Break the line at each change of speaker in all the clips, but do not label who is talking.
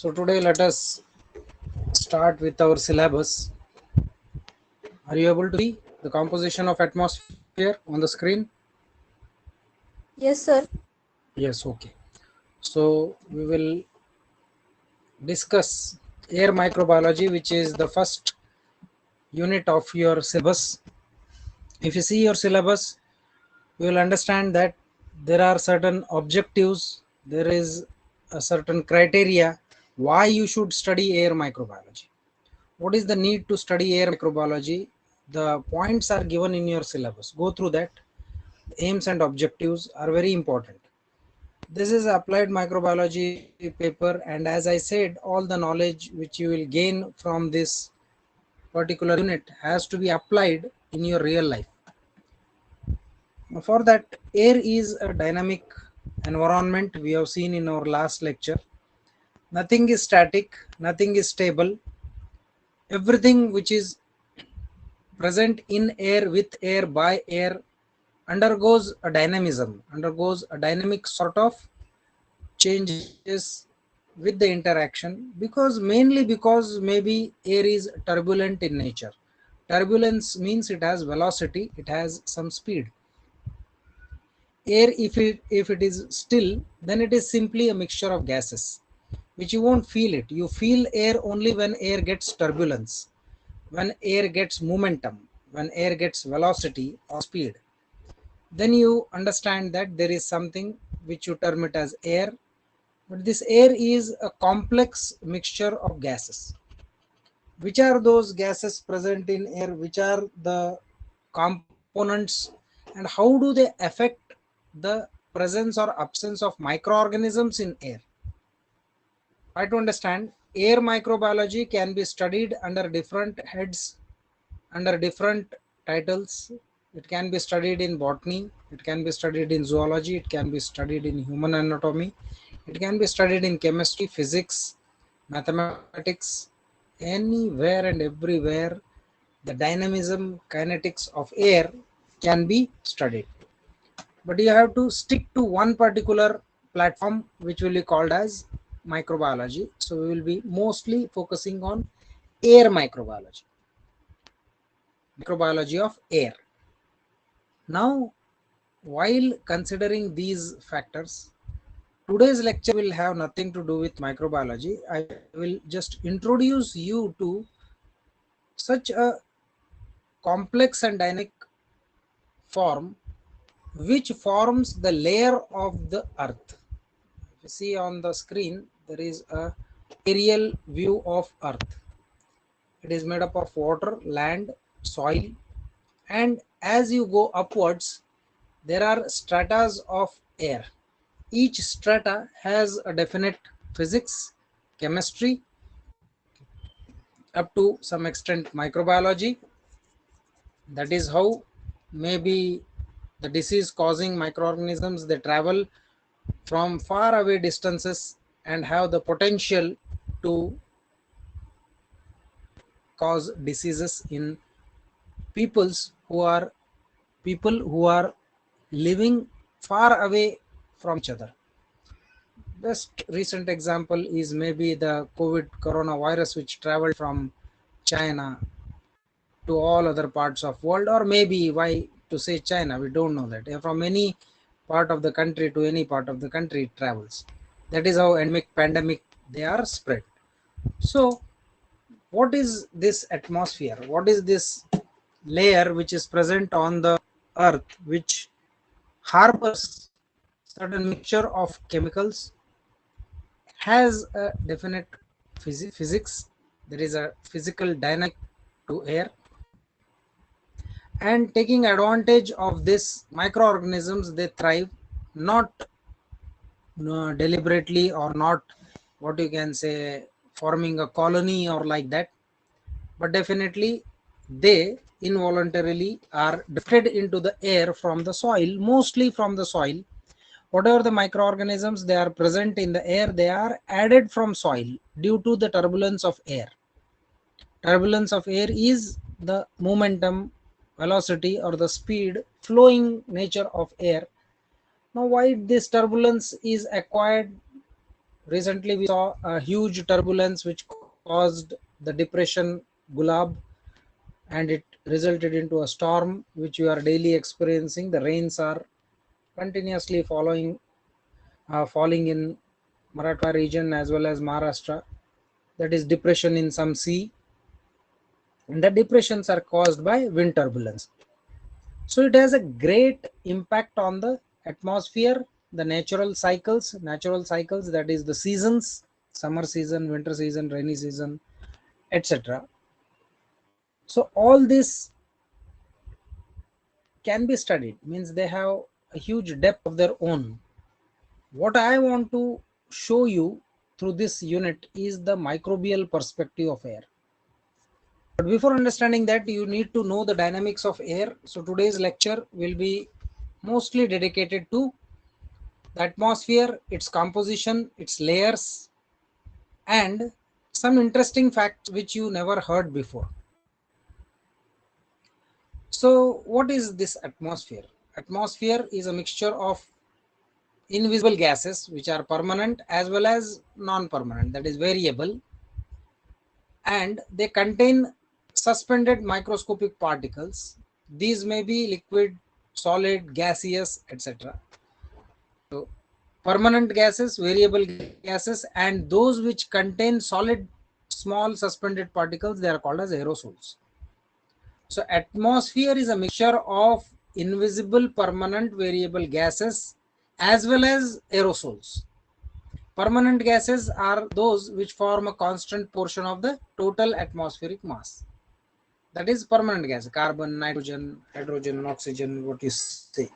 So today let us start with our syllabus. Are you able to see the composition of atmosphere on the screen?
Yes, sir.
Yes, okay. So we will discuss air microbiology, which is the first unit of your syllabus. If you see your syllabus, you will understand that there are certain objectives, there is a certain criteria why you should study air microbiology. What is the need to study air microbiology? The points are given in your syllabus. Go through that. The aims and objectives are very important. This is applied microbiology paper, and as I said, all the knowledge which you will gain from this particular unit has to be applied in your real life. For that, air is a dynamic environment we have seen in our last lecture. Nothing is static, nothing is stable. Everything which is present in air, with air, by air undergoes a dynamism, undergoes a dynamic sort of changes with the interaction, because maybe air is turbulent in nature. Turbulence means it has velocity, it has some speed. Air, if it is still, then it is simply a mixture of gases which you won't feel it. You feel air only when air gets turbulence, when air gets momentum, when air gets velocity or speed. Then you understand that there is something which you term it as air. But this air is a complex mixture of gases. Which are those gases present in air? Which are the components, and how do they affect the presence or absence of microorganisms in air? Try to understand. Air microbiology can be studied under different heads, under different titles. It can be studied in botany, it can be studied in zoology, it can be studied in human anatomy, it can be studied in chemistry, physics, mathematics. Anywhere and everywhere, the dynamism, kinetics of air can be studied. But you have to stick to one particular platform, which will be called as microbiology. So we will be mostly focusing on air microbiology, microbiology of air. Now, while considering these factors, today's lecture will have nothing to do with microbiology. I will just introduce you to such a complex and dynamic form which forms the layer of the earth. If you see on the screen, there is a aerial view of earth. It is made up of water, land, soil, and as you go upwards, there are stratas of air. Each strata has a definite physics, chemistry, up to some extent microbiology. That is how maybe the disease causing microorganisms, they travel from far away distances and have the potential to cause diseases in peoples who are people who are living far away from each other. Best recent example is maybe the COVID coronavirus, which traveled from China to all other parts of world, or maybe why to say China, we don't know that. From any part of the country to any part of the country it travels. That is how endemic, pandemic, they are spread. So what is this atmosphere? What is this layer which is present on the earth, which harbors certain mixture of chemicals, has a definite physics, there is a physical dynamic to air, and taking advantage of this, microorganisms, they thrive, not deliberately, or not, what you can say, forming a colony or like that, but definitely they involuntarily are drifted into the air from the soil, mostly from the soil. Whatever the microorganisms they are present in the air, they are added from soil due to the turbulence of air. Turbulence of air is the momentum, velocity, or the speed, flowing nature of air. Now why this turbulence is acquired? Recently, we saw a huge turbulence which caused the depression Gulab, and it resulted into a storm which we are daily experiencing. The rains are continuously falling in Marathwada region as well as Maharashtra. That is depression in some sea, and the depressions are caused by wind turbulence. So it has a great impact on the atmosphere, the natural cycles, that is the seasons, summer season, winter season, rainy season, etc. So all this can be studied, means they have a huge depth of their own. What I want to show you through this unit is the microbial perspective of air. But before understanding that, you need to know the dynamics of air. So today's lecture will be mostly dedicated to the atmosphere, its composition, its layers, and some interesting facts which you never heard before. So what is this atmosphere? Atmosphere is a mixture of invisible gases which are permanent as well as non-permanent, that is variable, and they contain suspended microscopic particles. These may be liquid, solid, gaseous, etc. So permanent gases, variable gases, and those which contain solid small suspended particles, they are called as aerosols. So atmosphere is a mixture of invisible, permanent, variable gases as well as aerosols. Permanent gases are those which form a constant portion of the total atmospheric mass. That is permanent gas, carbon, nitrogen, hydrogen, oxygen, what you say.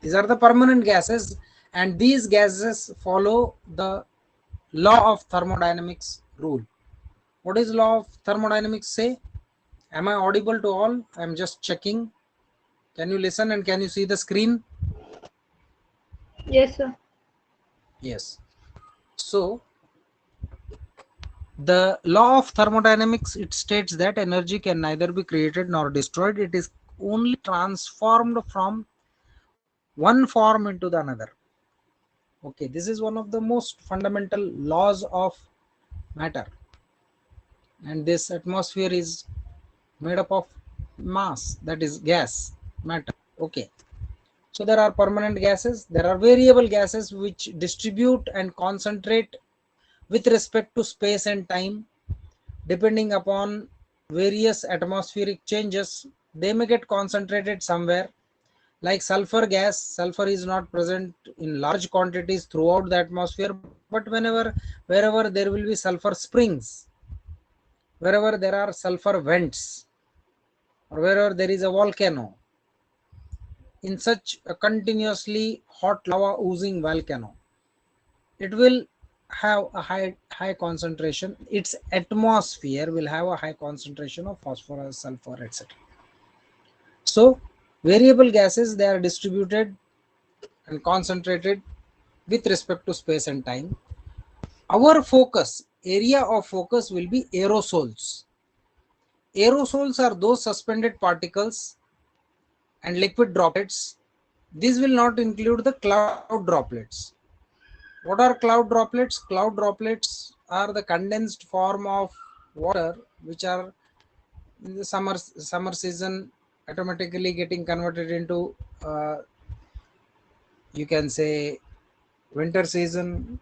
These are the permanent gases, and these gases follow the law of thermodynamics rule. What is law of thermodynamics say? Am I audible to all? I am just checking. Can you listen and can you see the screen?
Yes, sir.
Yes. So the law of thermodynamics, it states that energy can neither be created nor destroyed. It is only transformed from one form into the another. Okay, this is one of the most fundamental laws of matter. And this atmosphere is made up of mass, that is gas, matter. Okay. So there are permanent gases, there are variable gases which distribute and concentrate with respect to space and time, depending upon various atmospheric changes. They may get concentrated somewhere. Like sulfur gas, sulfur is not present in large quantities throughout the atmosphere, but wherever there will be sulfur springs, wherever there are sulfur vents, or wherever there is a volcano, in such a continuously hot lava oozing volcano, it will have a high concentration. Its atmosphere will have a high concentration of phosphorus, sulfur, etc. So variable gases, they are distributed and concentrated with respect to space and time. Our focus, area of focus, will be aerosols. Aerosols are those suspended particles and liquid droplets. These will not include the cloud droplets. What are cloud droplets? Cloud droplets are the condensed form of water which are in the summer season automatically getting converted into you can say winter season,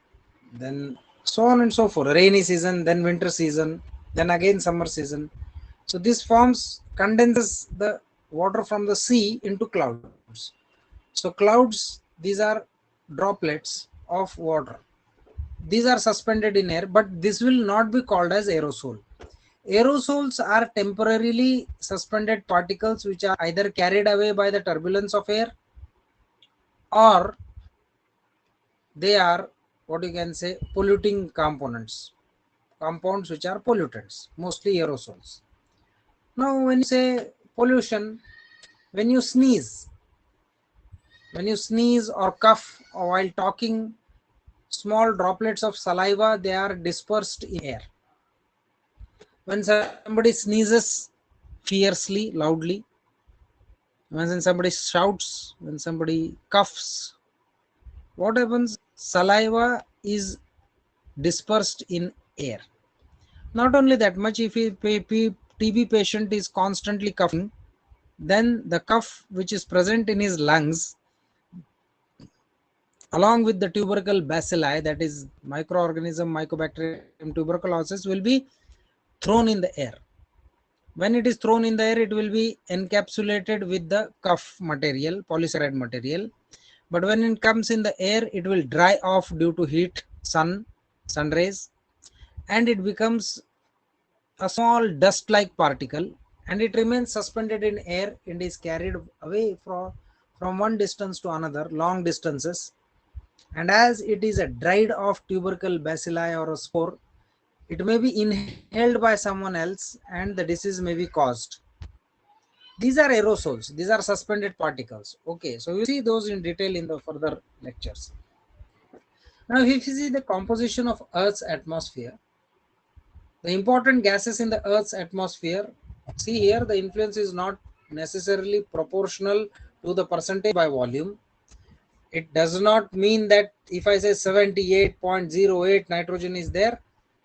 then so on and so forth. Rainy season, then winter season, then again summer season. So this forms condenses the water from the sea into clouds. So clouds, these are droplets of water. These are suspended in air, but this will not be called as aerosol. Aerosols are temporarily suspended particles which are either carried away by the turbulence of air, or they are what you can say polluting components, compounds which are pollutants, mostly aerosols. Now, when you say pollution, when you sneeze, or cough or while talking, small droplets of saliva, they are dispersed in air. When somebody sneezes fiercely, loudly, when somebody shouts, when somebody coughs, what happens? Saliva is dispersed in air. Not only that much, if a TB patient is constantly coughing, then the cough which is present in his lungs along with the tubercle bacilli, that is microorganism Mycobacterium tuberculosis, will be thrown in the air. When it is thrown in the air, it will be encapsulated with the cough material, polysaccharide material. But when it comes in the air, it will dry off due to heat, sun rays, and it becomes a small dust-like particle, and it remains suspended in air and is carried away from one distance to another, long distances. And as it is a dried off tubercle bacilli or a spore, it may be inhaled by someone else and the disease may be caused. These are aerosols, these are suspended particles. Okay, so you see those in detail in the further lectures. Now, if you see the composition of Earth's atmosphere, the important gases in the Earth's atmosphere, see here the influence is not necessarily proportional to the percentage by volume. It does not mean that if I say 78.08 nitrogen is there,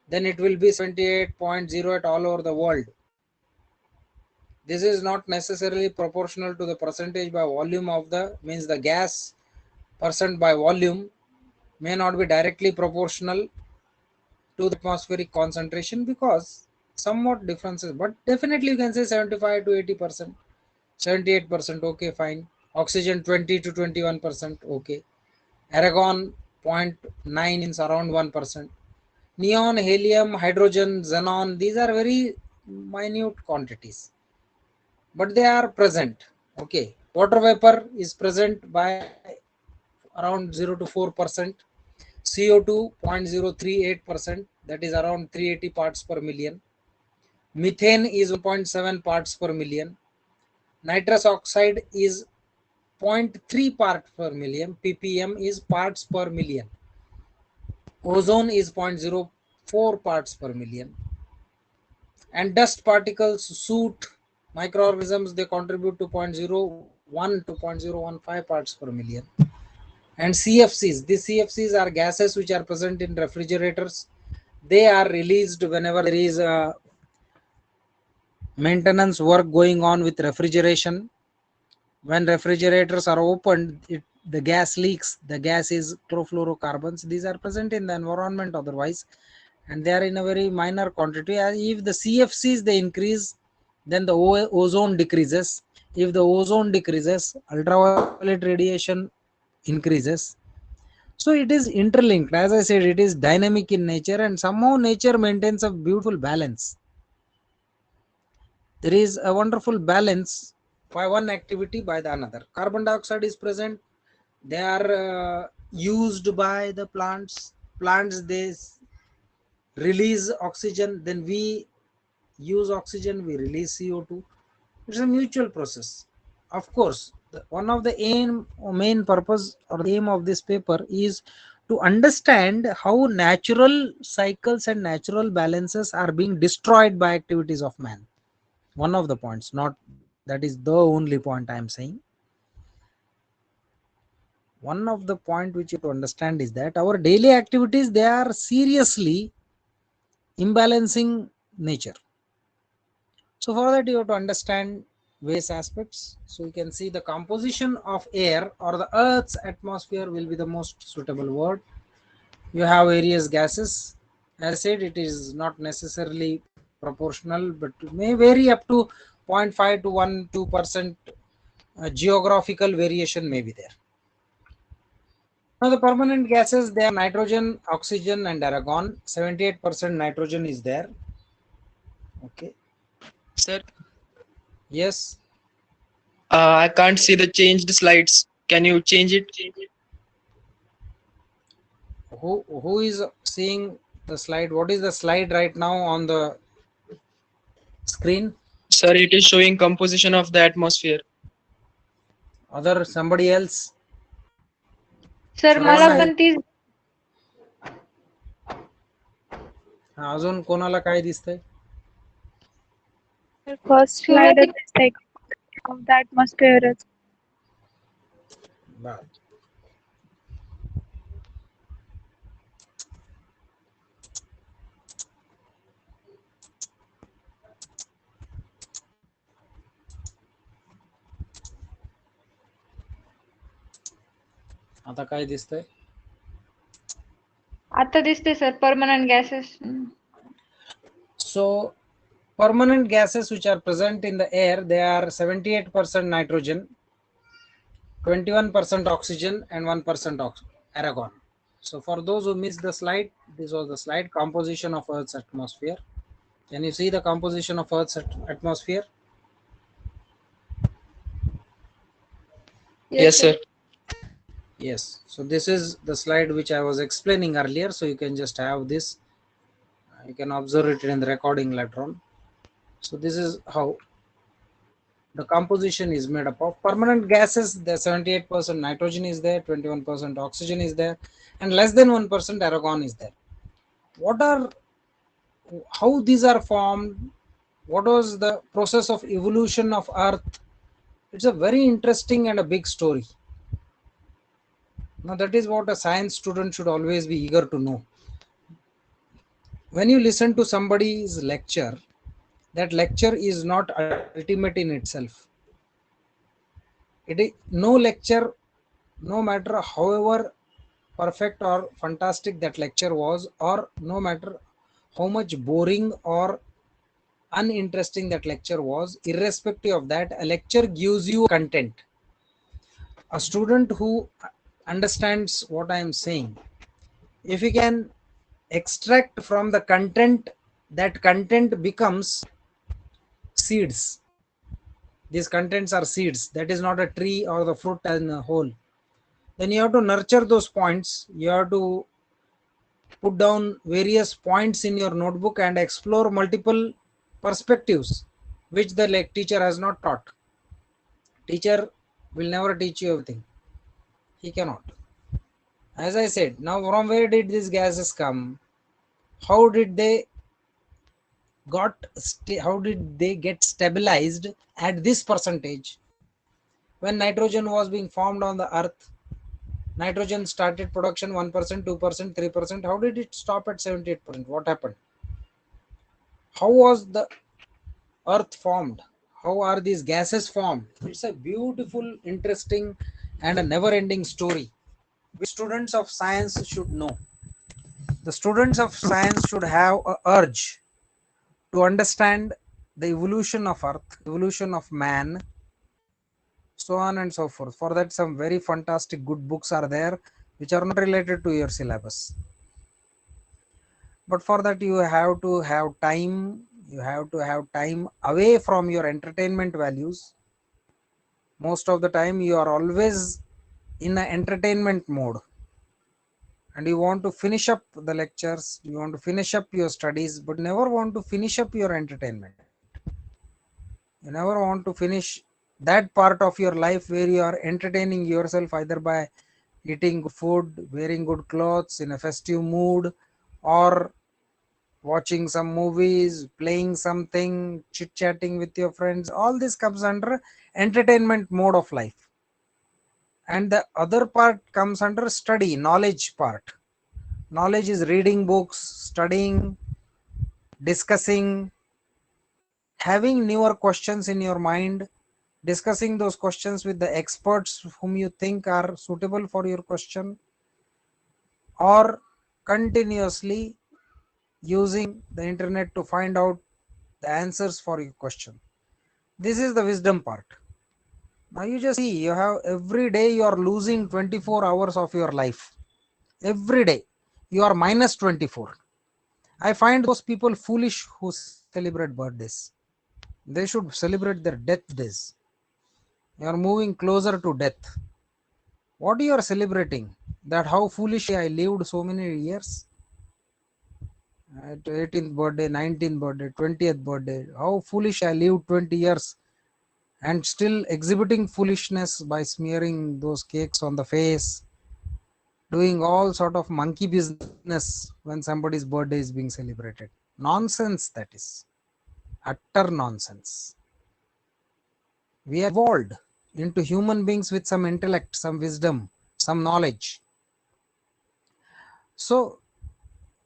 then it will be 78.08 all over the world. This is not necessarily proportional to the percentage by volume of the, means the gas percent by volume may not be directly proportional to the atmospheric concentration, because somewhat differences, but definitely you can say 75 to 80%, 78%, okay, fine. Oxygen 20 to 21%, okay. Argon 0.9 means around 1%. Neon, helium, hydrogen, xenon, these are very minute quantities, but they are present. Okay, water vapor is present by around 0 to 4%. CO2 0.038%, that is around 380 parts per million. Methane is 1.7 parts per million. Nitrous oxide is 0.3 part per million. ppm is parts per million. Ozone is 0.04 parts per million. And dust particles, soot, microorganisms, they contribute to 0.01 to 0.015 parts per million. And CFCs, these CFCs are gases which are present in refrigerators. They are released whenever there is a maintenance work going on with refrigeration. When refrigerators are opened, the gas leaks. The gas is chlorofluorocarbons. These are present in the environment otherwise, and they are in a very minor quantity. If the CFCs they increase, then the ozone decreases. If the ozone decreases, ultraviolet radiation increases. So it is interlinked. As I said, it is dynamic in nature, and somehow nature maintains a beautiful balance. There is a wonderful balance by one activity by the another. Carbon dioxide is present. They are used by the plants. Plants, they release oxygen, then we use oxygen, we release CO2. It's a mutual process. Of course, one of the main purpose or the aim of this paper is to understand how natural cycles and natural balances are being destroyed by activities of man. One of the points, not that is the only point I am saying. One of the point which you have to understand is that our daily activities, they are seriously imbalancing nature. So for that you have to understand various aspects. So you can see the composition of air or the Earth's atmosphere will be the most suitable word. You have various gases. As I said, it is not necessarily proportional, but may vary up to 0.5 to 1-2% geographical variation may be there. Now the permanent gases, they are nitrogen, oxygen and argon. 78% nitrogen is there. Okay.
Sir,
Yes.
I can't see the changed slides. Can you change it?
Who is seeing the slide? What is the slide right now on the screen?
Sir, it is showing composition of the atmosphere.
Other somebody else?
Sir मला
सर्वांना
पण तीच
अजून कोणाला काय दिसतंय?
First slide दिसते of the atmosphere.
बर. आता काय दिसतंय?
आता दिसते sir permanent gases.
So permanent gases which are present in the air, they are 78% nitrogen, 21% oxygen and 1% argon. So for those who missed the slide, this was the slide composition of Earth's atmosphere. Can you see the composition of Earth's atmosphere?
Yes, sir.
Yes. So this is the slide which I was explaining earlier. So you can just have this. You can observe it in the recording later on. So this is how the composition is made up of permanent gases. The 78% nitrogen is there, 21% oxygen is there, and less than 1% argon is there. How these are formed? What was the process of evolution of Earth? It's a very interesting and a big story. Now that is what a science student should always be eager to know. When you listen to somebody's lecture, that lecture is not ultimate in itself. It is no lecture, no matter however perfect or fantastic that lecture was, or no matter how much boring or uninteresting that lecture was, irrespective of that, a lecture gives you content. A student who understands what I am saying, if he can extract from the content, that content becomes seeds. These contents are seeds. That is not a tree or the fruit as a whole. Then you have to nurture those points. You have to put down various points in your notebook and explore multiple perspectives which the teacher has not taught. Teacher will never teach you everything. He cannot. As I said, now from where did these gases come? How did they get stabilized at this percentage? When nitrogen was being formed on the earth, nitrogen started production 1%, 2%, 3%. How did it stop at 78%? What happened? How was the earth formed? How are these gases formed? It's a beautiful, interesting and a never ending story which students of science should know. The students of science should have a urge to understand the evolution of earth, evolution of man, so on and so forth. For that, some very fantastic good books are there which are not related to your syllabus. But for that, you have to have time. You have to have time away from your entertainment values. Most of the time, you are always in an entertainment mode, and you want to finish up the lectures, you want to finish up your studies, but never want to finish up your entertainment. You never want to finish that part of your life where you are entertaining yourself either by eating food, wearing good clothes, in a festive mood, or watching some movies, playing something, chit chatting with your friends. All this comes under entertainment mode of life. And the other part comes under study, knowledge part. Knowledge is reading books, studying, discussing, having newer questions in your mind, discussing those questions with the experts whom you think are suitable for your question, or continuously using the internet to find out the answers for your question. This is the wisdom part. Now you just see, you have every day you are losing 24 hours of your life. Every day you are minus 24. I find those people foolish who celebrate birthdays. They should celebrate their death days. You are moving closer to death. What you are celebrating? That how foolishly I lived so many years. At 18th birthday, 19th birthday, 20th birthday. How foolish I lived 20 years and still exhibiting foolishness by smearing those cakes on the face, doing all sort of monkey business when somebody's birthday is being celebrated. Nonsense, that is. Utter nonsense. We are evolved into human beings with some intellect, some wisdom, some knowledge. So,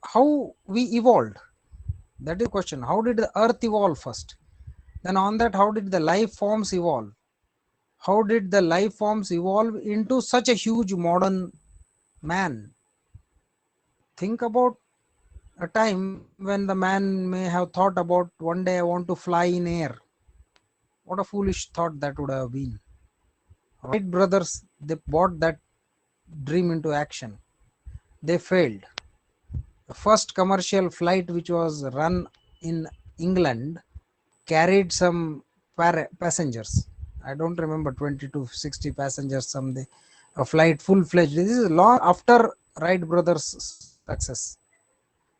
how we evolved? That is the question. How did the earth evolve first? Then on that, how did the life forms evolve? How did the life forms evolve into such a huge modern man? Think about a time when the man may have thought about, one day I want to fly in air. What a foolish thought that would have been. Wright brothers, they brought that dream into action. They failed. The first commercial flight which was run in England carried some passengers. I don't remember, 20 to 60 passengers someday. A flight full-fledged. This is long after Wright brothers' success.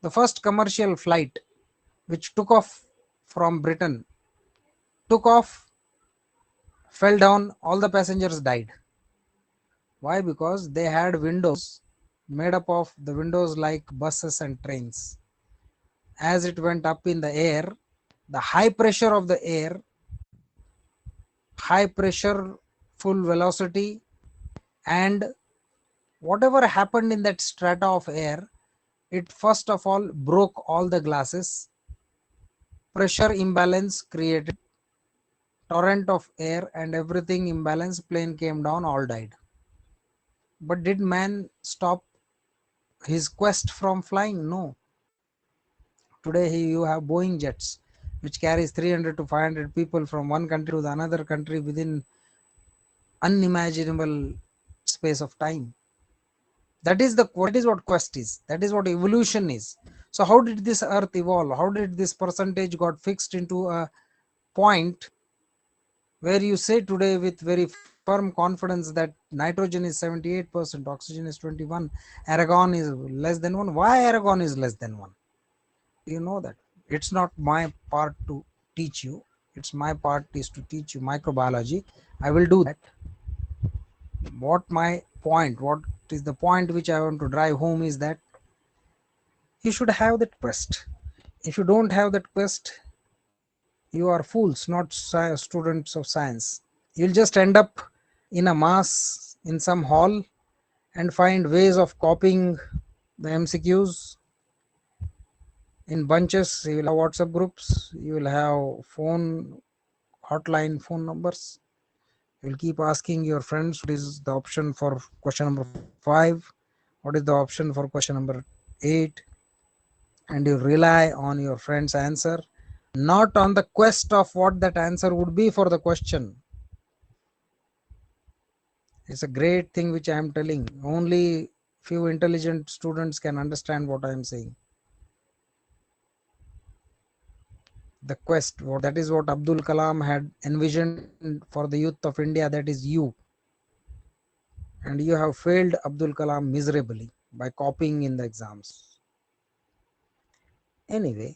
The first commercial flight which took off from Britain took off, fell down, all the passengers died. Why? Because they had windows made up of the windows like buses and trains. As it went up in the air, the high pressure of the air, high pressure, full velocity, and whatever happened in that strata of air, it first of all broke all the glasses. Pressure imbalance created, torrent of air and everything imbalance, plane came down, all died. But did man stop his quest from flying? No. Today you have Boeing jets which carries 300 to 500 people from one country to the another country within unimaginable space of time. That is what quest is. That is what evolution is. So how did this earth evolve? How did this percentage got fixed into a point where you say today with very firm confidence that nitrogen is 78%, oxygen is 21, argon is less than 1. Why argon is less than 1? You know that. It's not my part to teach you. It's my part is to teach you microbiology. I will do that. What is the point which I want to drive home is that you should have that quest. If you don't have that quest, you are fools, not students of science. You'll just end up in a mass in some hall and find ways of copying the MCQs in bunches. You will have WhatsApp groups, you will have phone hotline phone numbers. You will keep asking your friends what is the option for question number 5, what is the option for question number 8, and you rely on your friend's answer, not on the quest of what that answer would be for the question. It's a great thing which I am telling. Only few intelligent students can understand what I am saying. The quest, that is what Abdul Kalam had envisioned for the youth of India, that is you. And you have failed Abdul Kalam miserably by copying in the exams. Anyway,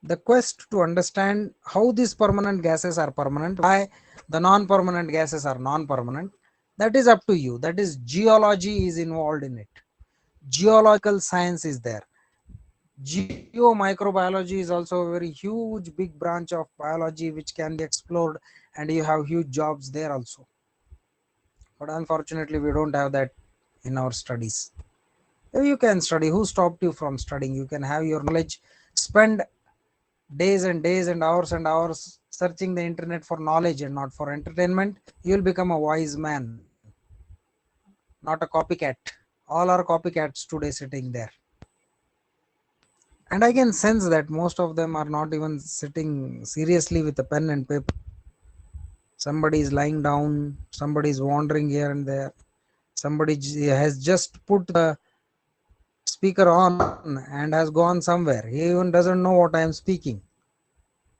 the quest to understand how these permanent gases are permanent, why the non-permanent gases are non-permanent, that is up to you. That is, geology is involved in it. Geological science is there. Geomicrobiology is also a very huge big branch of biology which can be explored, and you have huge jobs there also. But unfortunately we don't have that in our studies. You can study. Who stopped you from studying? You can have your knowledge, spend days and days and hours searching the internet for knowledge and not for entertainment. You will become a wise man, not a copycat. All are copycats today sitting there. And I can sense that most of them are not even sitting seriously with a pen and paper. Somebody is lying down, somebody is wandering here and there, somebody has just put the speaker on and has gone somewhere. He even doesn't know what I am speaking.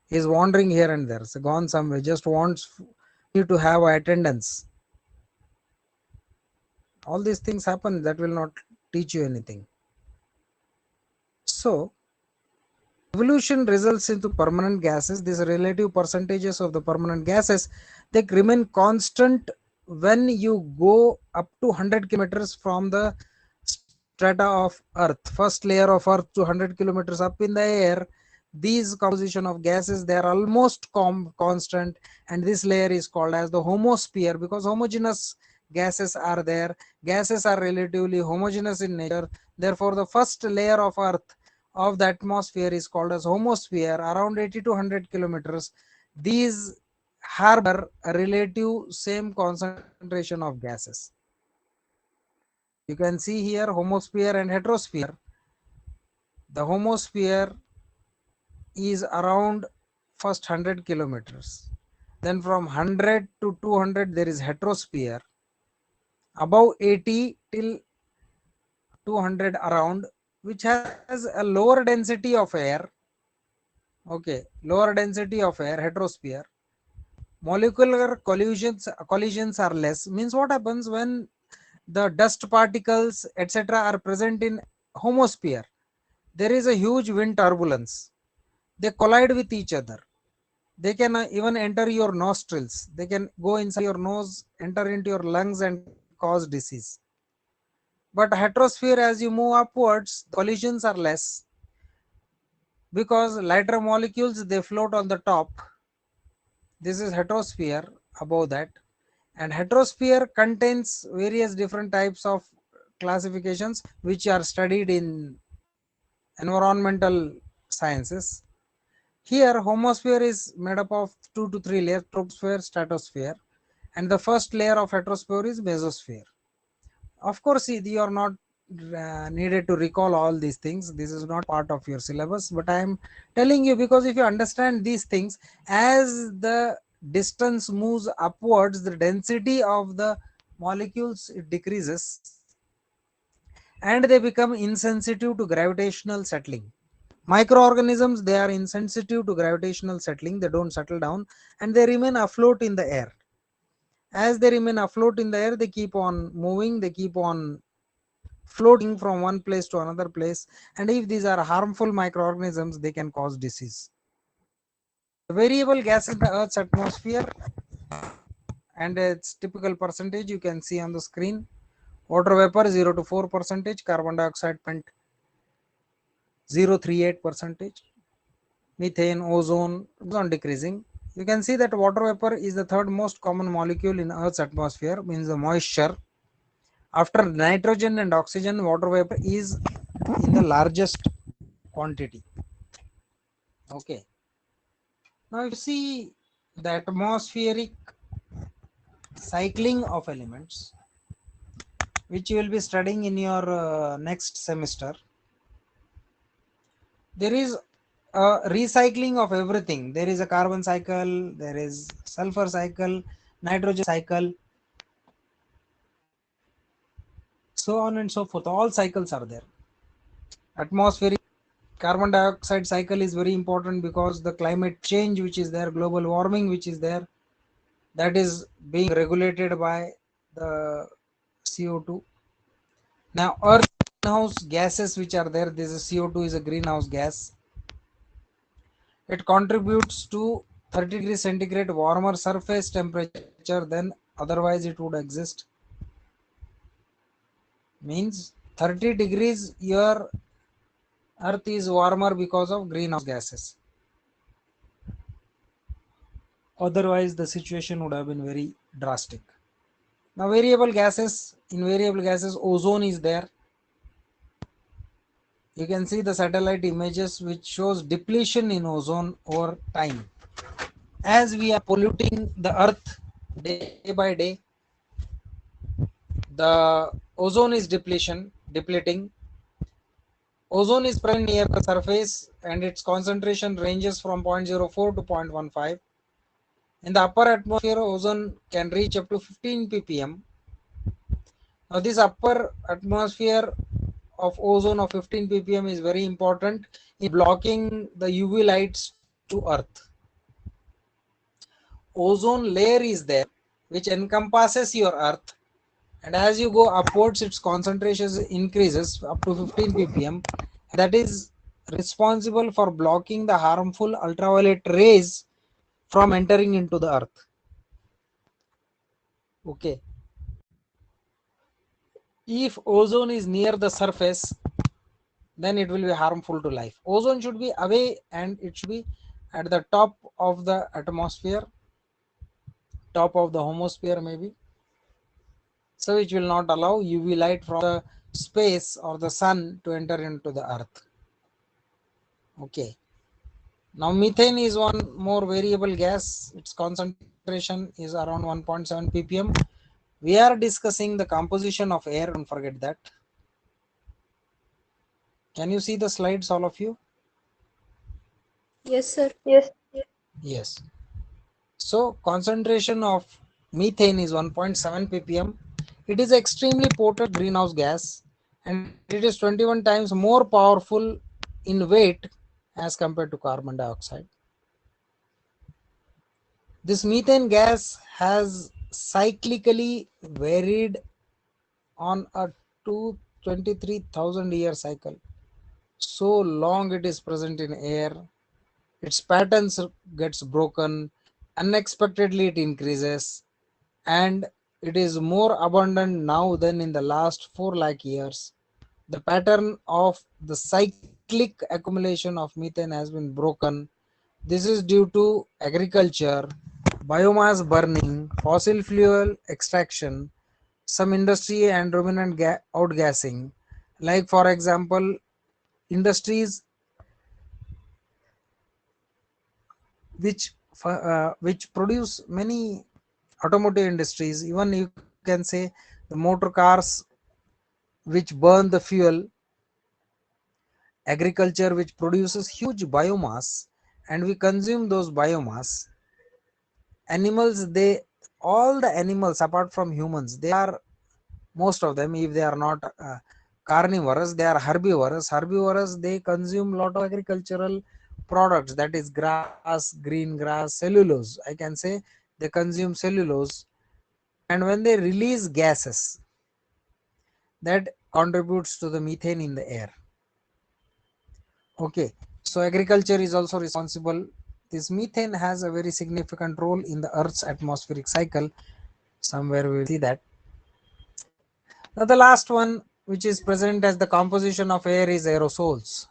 He is wandering here and there, so gone somewhere, just wants you to have attendance. All these things happen that will not teach you anything. So evolution results into permanent gases. These relative percentages of the permanent gases, they remain constant when you go up to 100 kilometers from the strata of earth, first layer of earth, to 100 kilometers up in the air. These composition of gases, they are almost constant, and this layer is called as the homosphere, because homogeneous gases are there. Gases are relatively homogeneous in nature. Therefore the first layer of earth of the atmosphere is called as homosphere, around 80 to 100 kilometers. These harbor a relative same concentration of gases. You can see here homosphere and heterosphere. The homosphere is around first 100 kilometers. Then from 100 to 200 there is heterosphere. Above 80 till 200 around, which has a lower density of air. Okay, lower density of air, heterosphere. Molecular collisions are less. Means what happens when the dust particles etc are present in homosphere? There is a huge wind turbulence. They collide with each other. They can even enter your nostrils. They can go inside your nose, enter into your lungs and cause disease. But heterosphere, as you move upwards, the collisions are less because lighter molecules they float on the top. This is heterosphere. Above that, and heterosphere contains various different types of classifications which are studied in environmental sciences. Here homosphere is made up of 2 to 3 layers: troposphere, stratosphere, and the first layer of heterosphere is mesosphere. Of course, you are not needed to recall all these things. This is not part of your syllabus, but I am telling you because if you understand these things, as the distance moves upwards, the density of the molecules it decreases and they become insensitive to gravitational settling. Microorganisms, they are insensitive to gravitational settling. They don't settle down and they remain afloat in the air. As they remain afloat in the air, they keep on moving, they keep on floating from one place to another place, and if these are harmful microorganisms, they can cause disease. The variable gas in the Earth's atmosphere and its typical percentage you can see on the screen. Water vapor 0 to 4%, carbon dioxide 0.038%, methane, ozone on decreasing. You can see that water vapor is the third most common molecule in Earth's atmosphere, means the moisture. After nitrogen and oxygen, water vapor is in the largest quantity. Okay. Now if you see the atmospheric cycling of elements, which you will be studying in your next semester, there is a recycling of everything. There is a carbon cycle, there is sulfur cycle, nitrogen cycle, so on and so forth. All cycles are there. Atmospheric carbon dioxide cycle is very important because the climate change which is there, global warming which is there, that is being regulated by the CO2. Now earth greenhouse gases which are there, this is CO2 is a greenhouse gas. It contributes to 30 degrees centigrade warmer surface temperature than otherwise it would exist. Means 30 degrees your earth is warmer because of greenhouse gases. Otherwise the situation would have been very drastic. Now variable gases, in variable gases ozone is there. You can see the satellite images which shows depletion in ozone over time. As we are polluting the earth day by day, the ozone is depleting. Ozone is present near the surface and its concentration ranges from 0.04 to 0.15. In the upper atmosphere, ozone can reach up to 15 ppm. Now this upper atmosphere of ozone of 15 ppm is very important in blocking the UV lights to earth. Ozone layer is there which encompasses your earth, and as you go upwards its concentration increases up to 15 ppm. That is responsible for blocking the harmful ultraviolet rays from entering into the earth. Okay. If ozone is near the surface, then it will be harmful to life. Ozone should be away and it should be at the top of the atmosphere, top of the homosphere maybe. So which will not allow UV light from the space or the sun to enter into the earth. Okay. Now methane is one more variable gas. Its concentration is around 1.7 ppm. We are discussing the composition of air. Don't forget that. Can you see the slides, all of you?
Yes, sir.
Yes. So concentration of methane is 1.7 ppm. It is extremely potent greenhouse gas and it is 21 times more powerful in weight as compared to carbon dioxide. This methane gas has cyclically varied on a 223,000 year cycle. So long it is present in air, its patterns gets broken, unexpectedly it increases, and it is more abundant now than in the last 4 lakh years. The pattern of the cyclic accumulation of methane has been broken. This is due to agriculture, biomass burning, fossil fuel extraction, some industry and ruminant outgassing. Like for example, industries which produce many automotive industries, even you can say the motor cars which burn the fuel, agriculture which produces huge biomass and we consume those biomass, animals, they, all the animals apart from humans, they are, most of them, if they are not carnivorous, they are herbivorous. They consume lot of agricultural products, that is grass, green grass, cellulose, I can say. They consume cellulose, and when they release gases, that contributes to the methane in the air. Okay, so agriculture is also responsible. This methane has a very significant role in the earth's atmospheric cycle. Somewhere we will see that. Now the last one which is present as the composition of air is aerosols.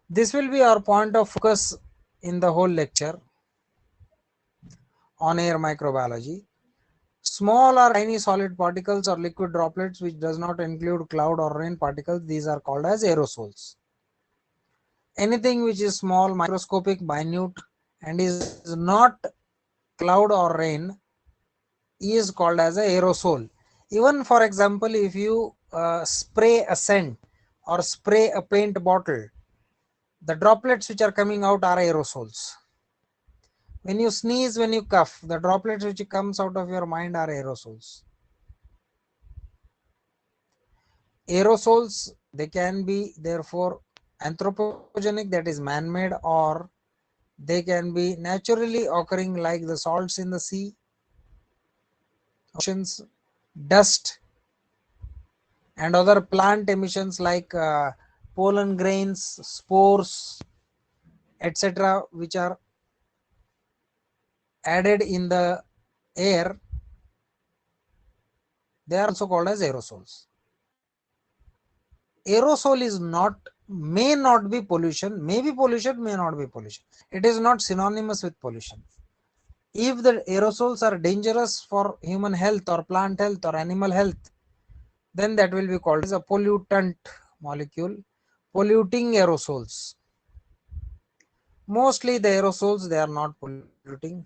This will be our point of focus in the whole lecture on air microbiology. Small or tiny solid particles or liquid droplets which does not include cloud or rain particles, these are called as aerosols. Anything which is small, microscopic, minute and is not cloud or rain is called as a aerosol. Even for example, if you spray a scent or spray a paint bottle, the droplets which are coming out are aerosols. When you sneeze, when you cough, the droplets which comes out of your mind are aerosols. Aerosols, they can be therefore anthropogenic, that is man-made, or they can be naturally occurring like the salts in the sea, oceans, dust, and other plant emissions like pollen grains, spores, etc., which are added in the air. They are also called as aerosols. Aerosol is not, may not be pollution, may be pollution, may not be pollution. It is not synonymous with pollution. If the aerosols are dangerous for human health or plant health or animal health, then that will be called as a pollutant molecule, polluting aerosols. Mostly the aerosols, they are not polluting.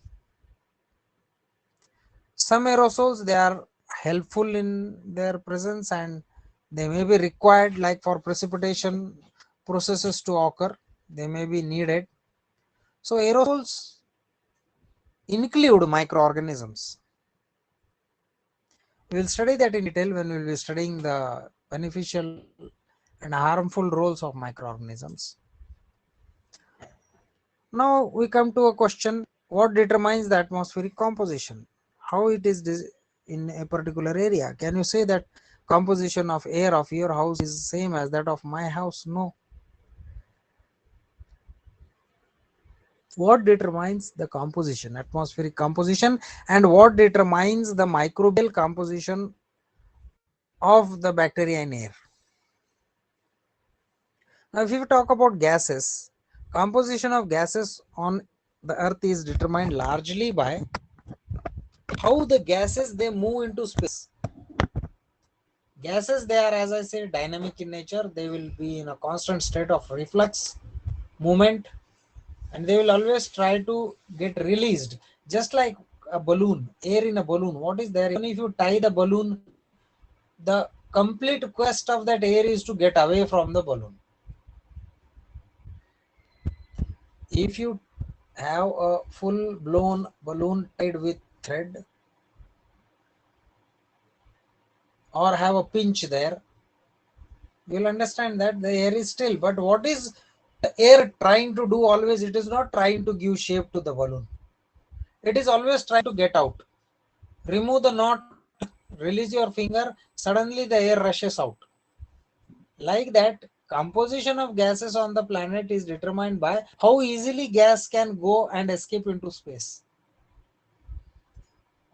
Some aerosols, they are helpful in their presence and they may be required, like for precipitation processes to occur, they may be needed. So aerosols include microorganisms. We will study that in detail when we will be studying the beneficial and harmful roles of microorganisms. Now we come to a question: what determines the atmospheric composition? How it is in a particular area? Can you say that composition of air of your house is same as that of my house? No. What determines the composition, atmospheric composition, and what determines the microbial composition of the bacteria in air? Now, if you talk about gases, composition of gases on the earth is determined largely by how the gases they move into space. Gases, they are, as I said, dynamic in nature. They will be in a constant state of reflux movement. and they will always try to get released, just like a balloon, air in a balloon. What is there? Even if you tie the balloon, the complete quest of that air is to get away from the balloon. If you have a full blown balloon tied with thread, or have a pinch there, you'll understand that the air is still. But what is the air trying to do always? It is not trying to give shape to the balloon. It is always trying to get out. Remove the knot, release your finger, suddenly the air rushes out. Like that, composition of gases on the planet is determined by how easily gas can go and escape into space.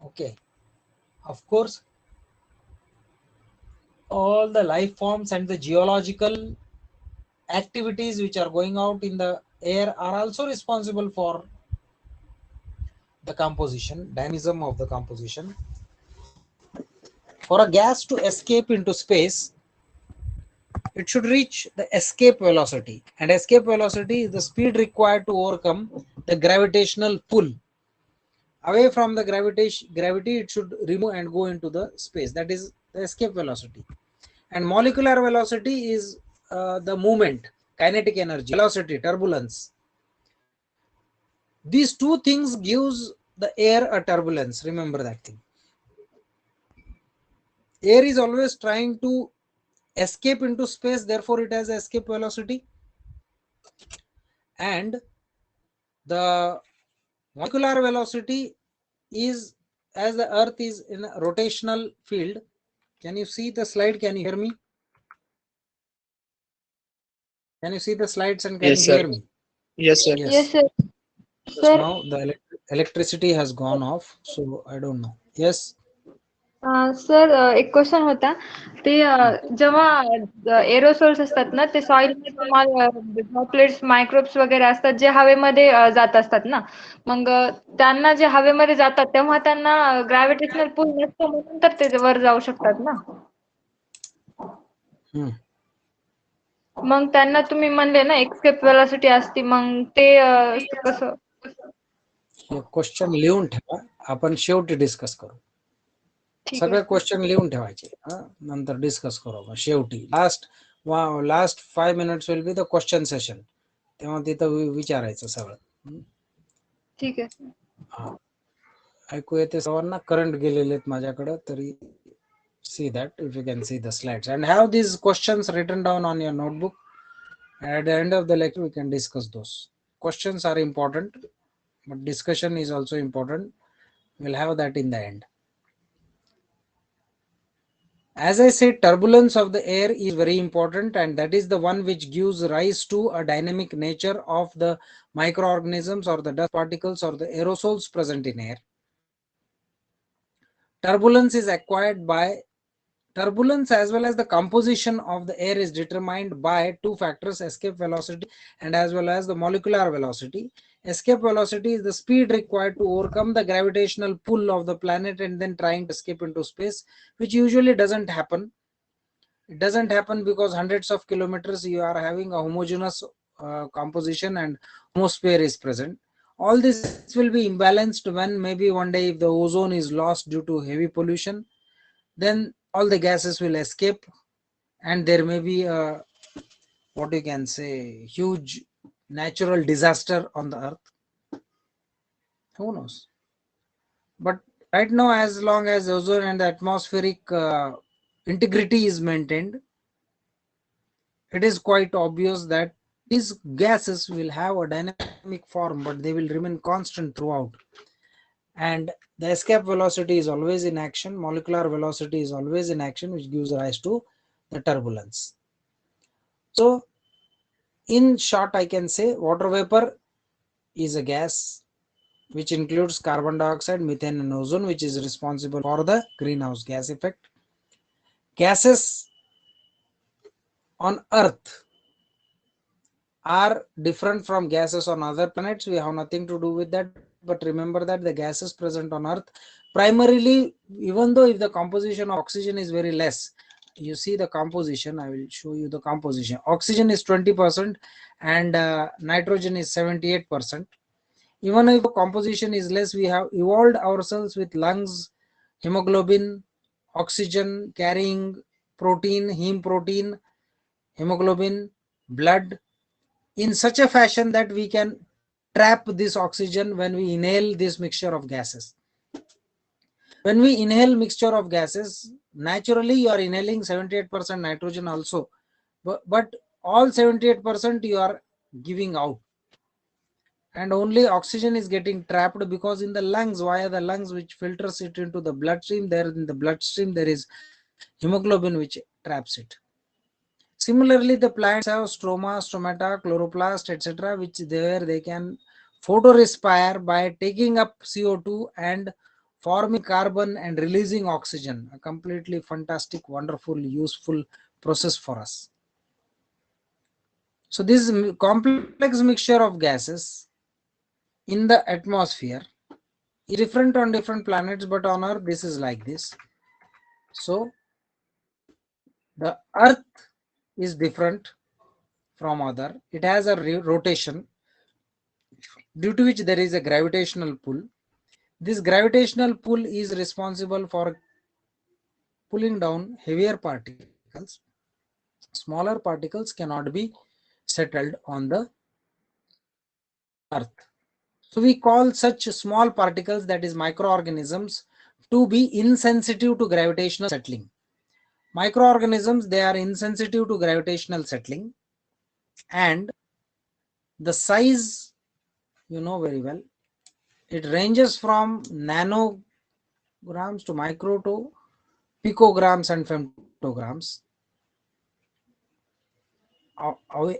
Okay. Of course, all the life forms and the geological activities which are going out in the air are also responsible for the composition, dynamism of the composition. For a gas to escape into space, it should reach the escape velocity, and escape velocity is the speed required to overcome the gravitational pull. Away from the gravity, it should remove and go into the space. That is the escape velocity. And molecular velocity is the movement, kinetic energy, velocity, turbulence. These two things gives the air a turbulence. Remember that thing. Air is always trying to escape into space, therefore it has escape velocity. And the molecular velocity is, as the earth is in a rotational field. Can you see the slide? Can you hear me? Can you see the slides and can
Yes,
you
sir.
hear me?
Yes, sir.
Yes, sir.
Just
Sir,
now the electricity has gone off, so I don't know. Yes.
Sir एक question होता ते जेव्हा aerosols असतात ना ते सॉइलमध्ये droplets microbes वगैरे असतात जे हवेमध्ये जात असतात ना मग त्यांना जे हवेमध्ये जातात तेव्हा त्यांना ग्रॅव्हिटेशनल पुल नसतं म्हणून तर ते वर जाऊ शकतात ना मग त्यांना तुम्ही म्हणले ना एस्केप वेलोसिटी असते मग ते कसं
क्वेश्चन लिहून ठेवा, आपण शेवटी डिस्कस करू.
ठीक
सगळे
आहे
क्वेश्चन लिहून ठेवायचे, नंतर डिस्कस करू आपण शेवटी. Last 5 minutes will be the question session. तेव्हा तिथं विचारायचं सगळं.
ठीक आहे
ऐकू येते सर्वांना? करंट गेलेले आहेत माझ्याकडे तरी. See that if you can see the slides and have these questions written down on your notebook. At the end of the lecture we can discuss those. Questions are important, but discussion is also important. We'll have that in the end. As I said, turbulence of the air is very important, and that is the one which gives rise to a dynamic nature of the microorganisms or the dust particles or the aerosols present in air. Turbulence is acquired by Turbulence as well as the composition of the air is determined by two factors, escape velocity and as well as the molecular velocity. Escape velocity is the speed required to overcome the gravitational pull of the planet and then trying to escape into space, which usually doesn't happen. It doesn't happen because hundreds of kilometers you are having a homogeneous composition and atmosphere is present. All this will be imbalanced when maybe one day if the ozone is lost due to heavy pollution, then all the gases will escape and there may be a, what you can say, huge natural disaster on the earth. Who knows? But right now, as long as ozone and the atmospheric integrity is maintained, it is quite obvious that these gases will have a dynamic form, but they will remain constant throughout. And the escape velocity is always in action, molecular velocity is always in action, which gives rise to the turbulence. So in short, I can say water vapor is a gas which includes carbon dioxide, methane and ozone, which is responsible for the greenhouse gas effect. Gases on Earth are different from gases on other planets. We have nothing to do with that, but remember that the gases present on Earth primarily, even though if the composition of oxygen is very less, you see the composition. I will show you the composition. Oxygen is 20% and nitrogen is 78%. Even if the composition is less, we have evolved ourselves with lungs, hemoglobin, oxygen carrying protein, heme protein, hemoglobin, blood, in such a fashion that we can trap this oxygen when we inhale this mixture of gases. When we inhale mixture of gases, naturally you are inhaling 78% nitrogen also, but all 78% you are giving out, and only oxygen is getting trapped because in the lungs, via the lungs which filters it into the bloodstream, there in the bloodstream there is hemoglobin which traps it. Similarly, the plants have stroma, stomata, chloroplast, etc., which there they can photorespire by taking up CO2 and forming carbon and releasing oxygen. A completely fantastic, wonderful, useful process for us. So this complex mixture of gases in the atmosphere is different on different planets, but on Earth this is like this. So the Earth is different from other. It has a rotation due to which there is a gravitational pull. This gravitational pull is responsible for pulling down heavier particles. Smaller particles cannot be settled on the Earth. So we call such small particles, that is microorganisms, to be insensitive to gravitational settling. Microorganisms, they are insensitive to gravitational settling, and the size, you know very well, it ranges from nanograms to micro to picograms and femtograms.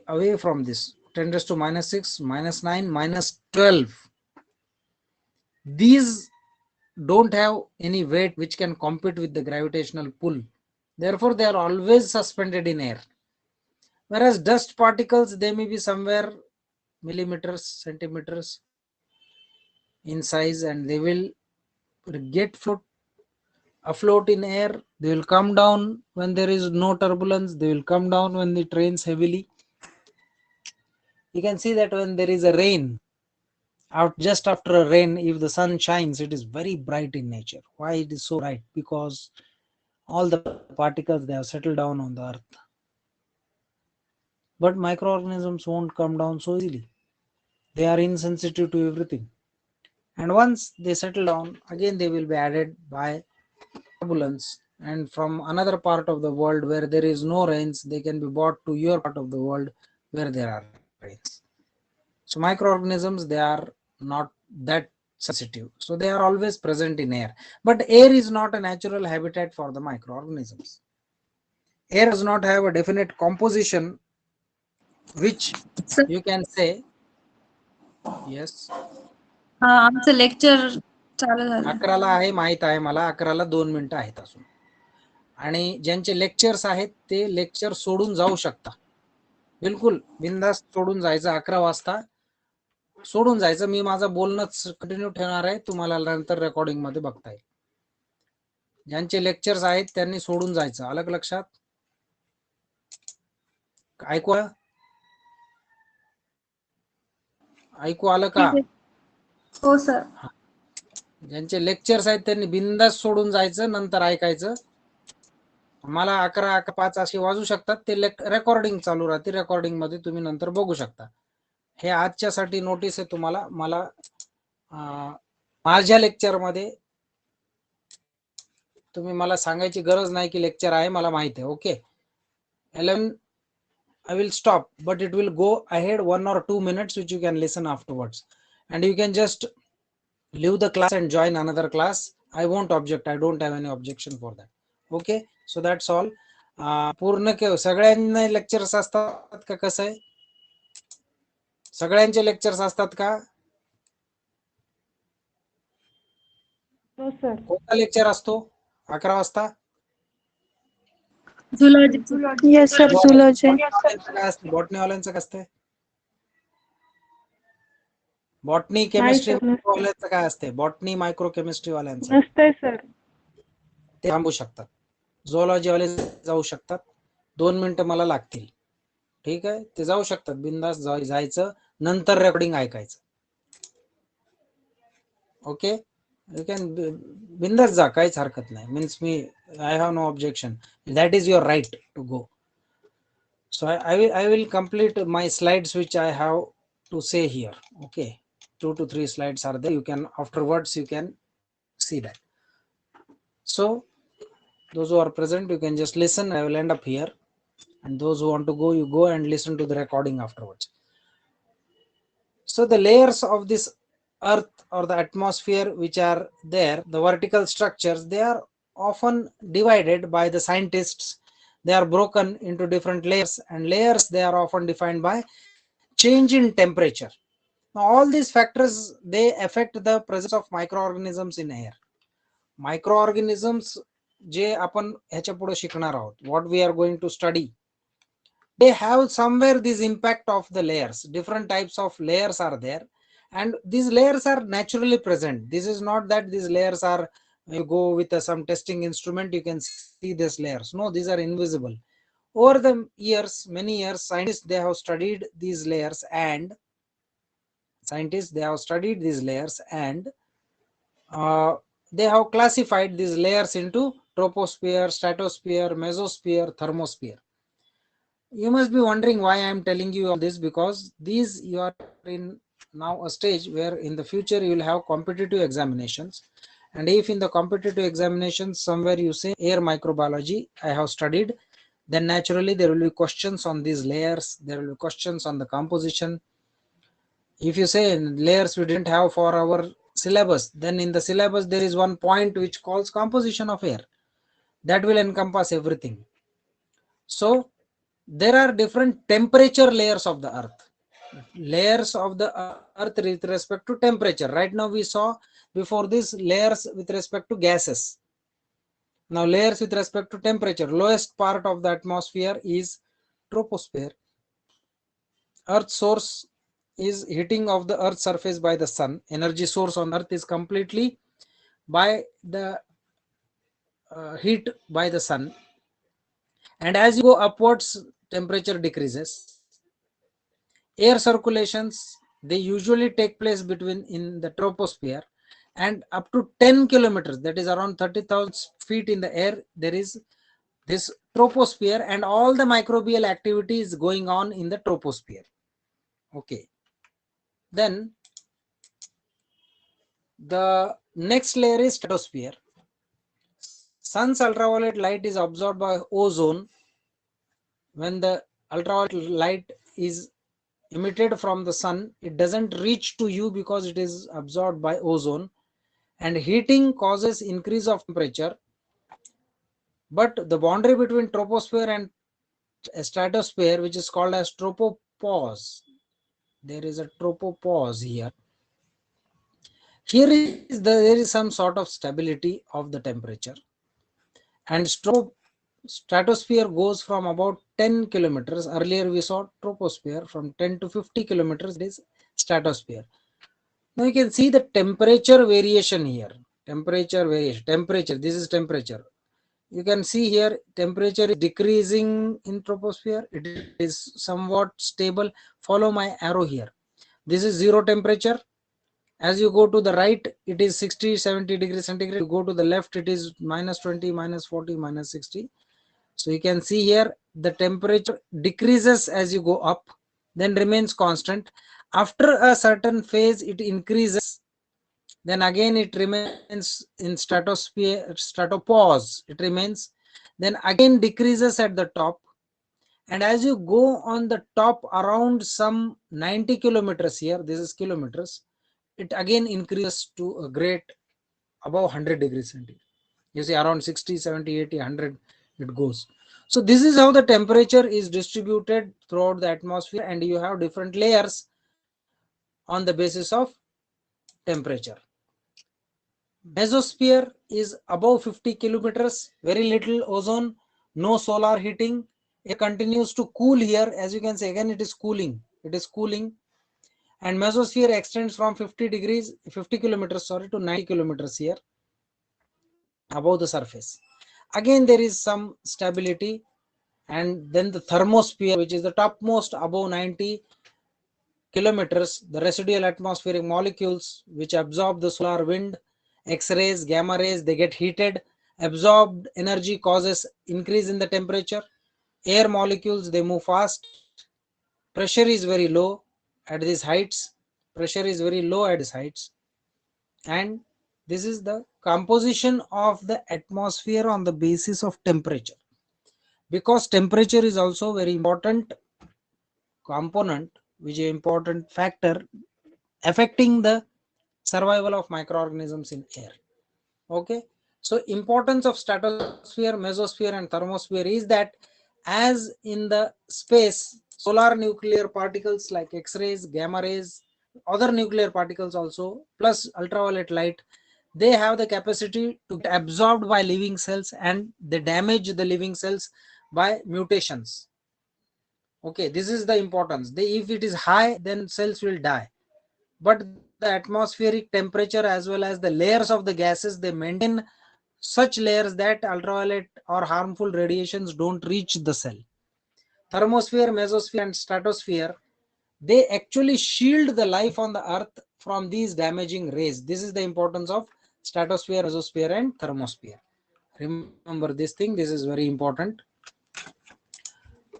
Away from this, 10 raised to minus 6, minus 9, minus 12. These don't have any weight which can compete with the gravitational pull. Therefore, they are always suspended in air. Whereas dust particles, they may be somewhere millimeters, centimeters in size, and they will get afloat in air. They will come down when there is no turbulence. They will come down when it rains heavily. You can see that when there is a rain, just after a rain, if the sun shines, it is very bright in nature. Why it is so bright? Because all the particles, they have settled down on the earth. But microorganisms won't come down so easily. They are insensitive to everything. And once they settle down, again they will be added by turbulence. And from another part of the world where there is no rains, they can be brought to your part of the world where there are rains. So microorganisms, they are not that sensitive. So they are always present in air. But air is not a natural habitat for the microorganisms. Air does not have a definite composition which
Sir,
you can say. Yes.
आमचं lecture चालू झालं.
11ला आहे, माहित आहे मला. 11ला 2 मिनिटं आहेत अजून. आणि ज्यांचे लेक्चर्स आहेत ते लेक्चर सोडून जाऊ शकता. बिलकुल बिंदास सोडून जायचं. 11 वाजता सोडून जायचं. मी माझं बोलणंच कंटिन्यू ठेवणार आहे. तुम्हाला नंतर रेकॉर्डिंग मध्ये बघता येईल. ज्यांचे लेक्चर्स आहेत त्यांनी सोडून जायचं. आलं लक्षात? ऐकू आलं का?
हो सर.
ज्यांचे लेक्चर्स आहेत त्यांनी बिंदास सोडून जायचं, नंतर ऐकायचं. मला 11:05 असे वाजू शकतात. ते रेकॉर्डिंग चालू राहते. रेकॉर्डिंग मध्ये तुम्ही नंतर बघू शकता. हे आजच्यासाठी नोटीस आहे तुम्हाला. मला माझ्या लेक्चर मध्ये तुम्ही मला सांगायची गरज नाही की लेक्चर आहे, मला माहिती आहे. Okay. 11 I will stop, but it will go ahead 1 or 2 minutes which you can listen afterwards, and you can just leave the class and join another class. I won't object. I don't have any objection for that. Okay, so that's all. पूर्ण सगळ्यांना lectures असतात का? कसं आहे? सगळ्यांचे lectures असतात का?
हो सर.
कोणता लेक्चर असतो 11 वाजता?
झुलॉजी. Yes sir, zoology.
काय असतं? बॉटनी वाल्यांचं काय असतं? बॉटनी केमिस्ट्री वाल्यांचं काय असते? बॉटनी मायक्रो केमिस्ट्री वाल्यांचं
नसतंय सर.
ते थांबू शकतात. झोलॉजी वाले जाऊ शकतात, 2 मिनिटं मला लागतील. ठीक आहे, ते जाऊ शकतात, बिंदास जायचं, नंतर रेकॉर्डिंग ऐकायचं. ओके, यू कॅन बिंदास जा, काहीच हरकत नाही. मीन्स मी I have no objection, that is your right to go. So I will complete my slides which I have to say here. Okay, 2 to 3 slides are there. You can afterwards you can see that. So those who are present, you can just listen. I will end up here, and those who want to go, you go and listen to the recording afterwards. So the layers of this earth or the atmosphere which are there, the vertical structures, they are often divided by the scientists. They are broken into different layers, and layers, they are often defined by change in temperature. Now all these factors, they affect the presence of microorganisms in air. Microorganisms जे आपण ह्याच्या पुढे शिकणार आहोत, what we are going to study, they have somewhere this impact of the layers. Different types of layers are there, and these layers are naturally present. This is not that these layers are, you go with some testing instrument, you can see these layers. No, these are invisible. Over the years, many years, scientists, they have studied these layers, and they have classified these layers into troposphere, stratosphere, mesosphere, thermosphere. You must be wondering why I am telling you all this, because these, you are in now a stage where in the future you will have competitive examinations, and if in the competitive examinations somewhere you say air microbiology I have studied, then naturally there will be questions on these layers, there will be questions on the composition. If you say layers we didn't have for our syllabus, then in the syllabus there is one point which calls composition of air, that will encompass everything. So there are different temperature layers of the earth, layers of the earth with respect to temperature. Right now we saw before this layers with respect to gases. Now layers with respect to temperature. Lowest part of the atmosphere is troposphere. Earth source is heating of the earth surface by the sun. Energy source on earth is completely by the heat by the sun, and as you go upwards temperature decreases. Air circulations, they usually take place between in the troposphere, and up to 10 kilometers, that is around 30,000 feet in the air, there is this troposphere, and all the microbial activity is going on in the troposphere. Okay, then the next layer is stratosphere. Sun's ultraviolet light is absorbed by ozone. When the ultraviolet light is emitted from the sun, it doesn't reach to you because it is absorbed by ozone, and heating causes increase of temperature. But the boundary between troposphere and stratosphere, which is called as tropopause, there is a tropopause here. Here is there is some sort of stability of the temperature, and stratosphere goes from about 10 kilometers. Earlier we saw troposphere from 10 to 50 kilometers, it is stratosphere. Now you can see the temperature variation here. Temperature variation. Temperature. This is temperature. You can see here temperature is decreasing in troposphere. It is somewhat stable. Follow my arrow here. This is zero temperature. As you go to the right, it is 60, 70 degrees centigrade. You go to the left, it is minus 20, minus 40, minus 60. So you can see here the temperature decreases as you go up, then remains constant. After a certain phase, it increases. Then again it remains in stratosphere, stratopause, it remains. Then again decreases at the top. And as you go on the top around some 90 kilometers here, this is kilometers, it again increases to a great above 100 degrees centigrade. You see around 60, 70, 80, 100 it goes. So this is how the temperature is distributed throughout the atmosphere, and you have different layers on the basis of temperature. Mesosphere is above 50 kilometers, very little ozone, no solar heating. It continues to cool here. As you can see, again it is cooling. It is cooling. And mesosphere extends from 50 kilometers to 90 kilometers here above the surface. again there is some stability. And then the thermosphere, which is the topmost above 90 kilometers, the residual atmospheric molecules which absorb the solar wind, X-rays, gamma rays, they get heated. Absorbed energy causes increase in the temperature. Air molecules, they move fast. Pressure is very low at these heights. Pressure is very low at these heights. And this is the composition of the atmosphere on the basis of temperature. Because temperature is also very important component, which is an important factor affecting the survival of microorganisms in air. Okay, so importance of stratosphere, mesosphere and thermosphere is that as in the space, solar nuclear particles like X-rays, gamma rays, other nuclear particles also, plus ultraviolet light, they have the capacity to get absorbed by living cells and they damage the living cells by mutations. Okay, this is the importance. If it is high, then cells will die. But the atmospheric temperature as well as the layers of the gases, they maintain such layers that ultraviolet or harmful radiations don't reach the cell. Thermosphere, mesosphere and stratosphere, they actually shield the life on the earth from these damaging rays. This is the importance of stratosphere, mesosphere and thermosphere. Remember this thing, this is very important.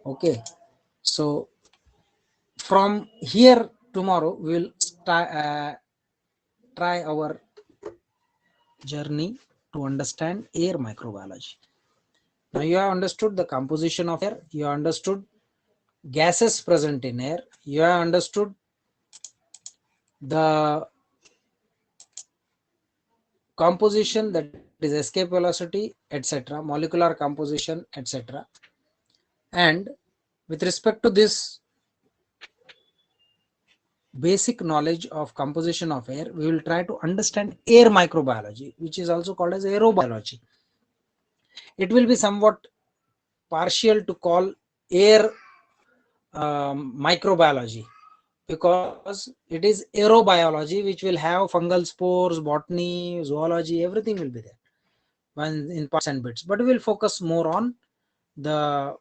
Okay, so from here tomorrow we will try our journey to understand air microbiology. Now you have understood the composition of air, you have understood gases present in air, you have understood the composition, that is escape velocity, etc., molecular composition, etc. And with respect to this basic knowledge of composition of air, we will try to understand air microbiology, which is also called as aerobiology. It will be somewhat partial to call air microbiology, because it is aerobiology, which will have fungal spores, botany, zoology, everything will be there when in parts and bits. But we will focus more on the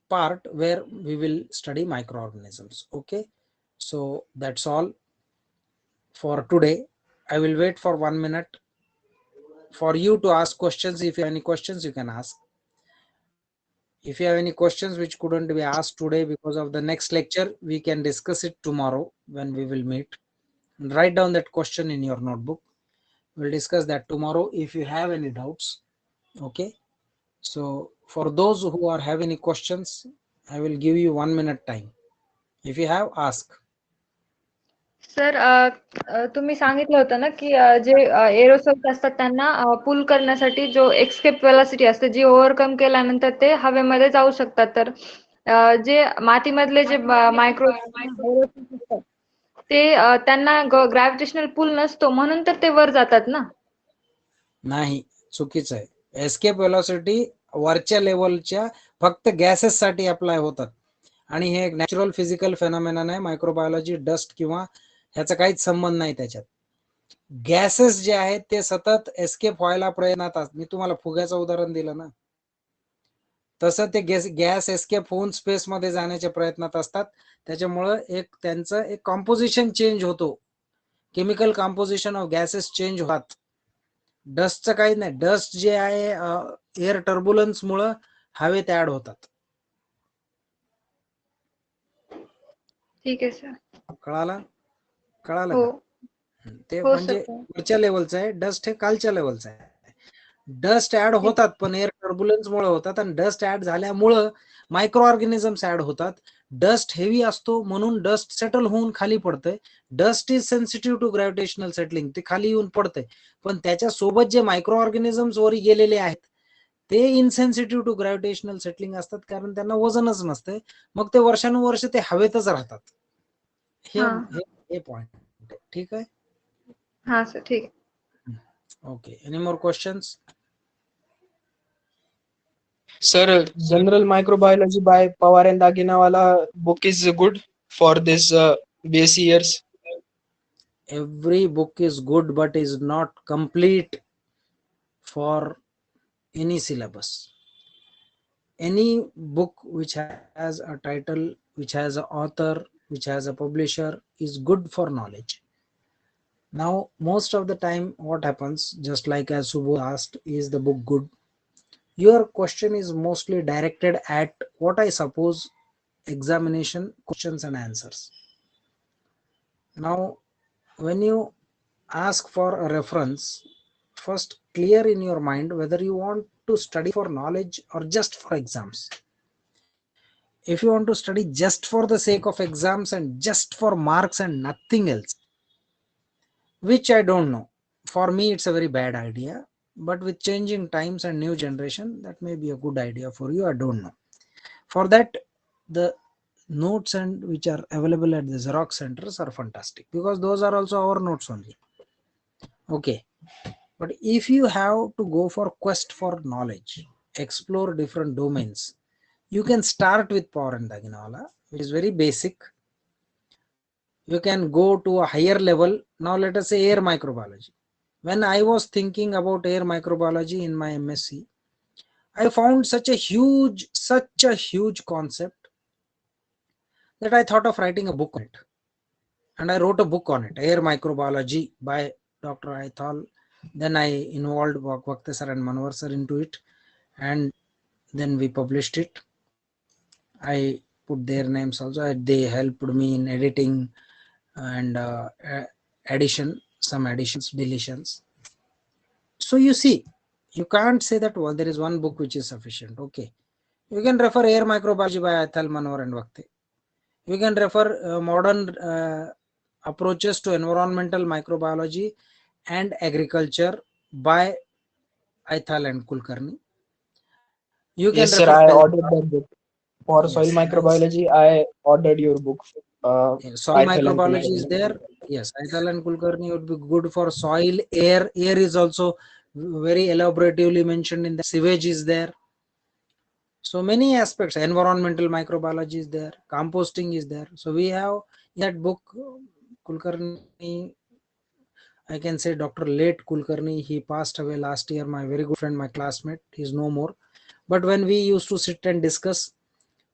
part where we will study microorganisms. Okay, so that's all for today. I will wait for 1 minute for you to ask questions. If you have any questions, you can ask. If you have any questions which couldn't be asked today because of the next lecture, we can discuss it tomorrow when we will meet. And write down that question in your notebook. We'll discuss that tomorrow if you have any doubts. Okay, so for those who are have any questions, I will give you 1 minute time. If you have, ask.
Sir तुम्ही सांगितलं होतं ना की जे aerosols असतात त्यांना पुल करण्यासाठी जो escape velocity असते जी ओव्हरकम केल्यानंतर ते हवेमध्ये जाऊ शकतात. तर जे मातीमधले जे मायक्रो असतात ते त्यांना ग्रॅव्हिटेशनल पूल नसतो म्हणून तर ते वर जातात ना.
नाही, चुकीचं आहे. एस्केप वेलॉसिटी वरच्या लेवलच्या फक्त गॅसेस साठी अप्लाय होतात आणि हे नॅचरल फिजिकल फेनॉमेनॉन आहे. मायक्रोबायोलॉजी, डस्ट किंवा ह्याचा काहीच संबंध नाही त्याच्यात. गॅसेस जे आहेत ते सतत एस्केप व्हायला प्रयत्नात असतात. मी तुम्हाला फुग्याचं उदाहरण दिलं ना, तसं ते गॅस एस्केप होऊन स्पेस मध्ये जाण्याच्या प्रयत्नात असतात. त्याच्यामुळं एक त्यांचं एक कॉम्पोजिशन चेंज होतो, chemical composition of gases change होतात. डस्टचं काही नाही. डस्ट जे आहे एअर टर्ब्युलन्स मुळे हवेत ऍड होतात.
ठीक आहे सर.
कळालं का? ते
हो
म्हणजे
सर.
वरच्या लेवलचं आहे, डस्ट हे खालच्या लेवलचं आहे. डस्ट ऍड होतात पण एअर टर्ब्युलन्स मुळे होतात आणि डस्ट ऍड झाल्यामुळं मायक्रो ऑर्गॅनिझम्स ऍड होतात. डस्ट हेवी असतो म्हणून डस्ट सेटल होऊन खाली पडतंय. Dust is sensitive to gravitational settling, ते खाली येऊन पडतंय. पण त्याच्या सोबत जे मायक्रो ऑर्गॅनिझम्स वर गेलेले आहेत ते इनसेन्सिटिव्ह टू ग्रॅव्हिटेशनल सेटलिंग असतात, कारण त्यांना वजनच नसते. मग ते वर्षानुवर्ष ते हवेतच राहतात. हे पॉइंट. ठीक आहे.
हा सर, ठीक आहे.
Okay, any more questions?
Sir, General Microbiology by Pawar and Daginawala book is good for this base years.
Every book is good but is not complete. for any syllabus. Any book which has a title, which has an author, which has a publisher is good for knowledge. Now, most of the time what happens, just like as Subodh asked, is the book good? Your question is mostly directed at what I suppose examination questions and answers. Now, when you ask for a reference, first clear in your mind whether you want to study for knowledge or just for exams. If you want to study just for the sake of exams and just for marks and nothing else, which I don't know, for me it's a very bad idea, but with changing times and new generation, that may be a good idea for you, I don't know. For that, the notes and which are available at the Xerox centers are fantastic, because those are also our notes only. Okay, but if you have to go for quest for knowledge, explore different domains, you can start with Power and Daginawala, which is very basic. You can go to a higher level. Now let us say air microbiology. When I was thinking about air microbiology in my MSc, I found such a huge concept that I thought of writing a book on it. And I wrote a book on it, Air Microbiology by Dr. Aithal. Then I involved Vakte sir and Manohar sir into it, and then we published it. I put their names also. They helped me in editing and some additions, deletions. So you see, you can't say that there is one book which is sufficient. Okay, you can refer Air Microbiology by Aithal, Manohar and Vakte. You can refer modern approaches to environmental microbiology and agriculture by Aithal and Kulkarni. You can
Yes, sir.
refer
I ordered that book. For soil
Yes,
microbiology, I ordered your book.
soil
Aithal and
microbiology is
Kulkarni.
there. Yes, Aithal and Kulkarni would be good for soil. Air is also very elaboratively mentioned in the sewage is there. So many aspects. Environmental microbiology is there. Composting is there. So we have in that book, Kulkarni, I can say Dr. Late Kulkarni, he passed away last year. My very good friend, my classmate, he's no more. But when we used to sit and discuss,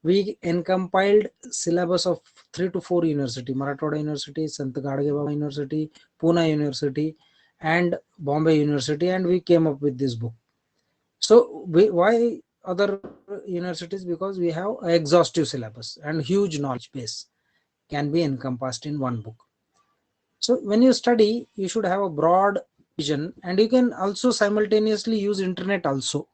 we encompiled syllabus of 3 to 4 university, Marathwada University, Sant Gadge Baba University, Pune University, and Bombay University, and we came up with this book. So why other universities? Because we have an exhaustive syllabus and huge knowledge base can be encompassed in one book. So when you study, you should have a broad vision, and you can also simultaneously use internet also.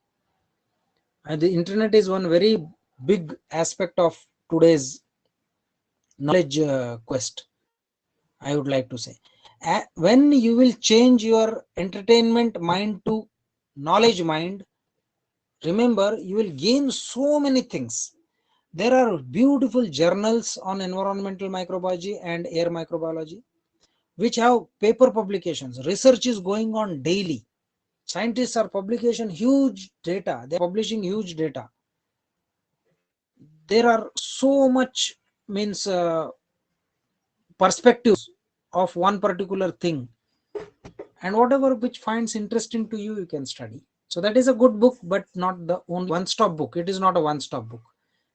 And the internet is one very big aspect of today's knowledge quest, I would like to say. When you will change your entertainment mind to knowledge mind, remember you will gain so many things. There are beautiful journals on environmental microbiology and air microbiology, which have paper publications. Research is going on daily. Scientists are publishing huge data. They are publishing huge data. There are so much perspectives of one particular thing, and whatever which finds interesting to you, you can study. So that is a good book, but not the only one-stop book. It is not a one-stop book.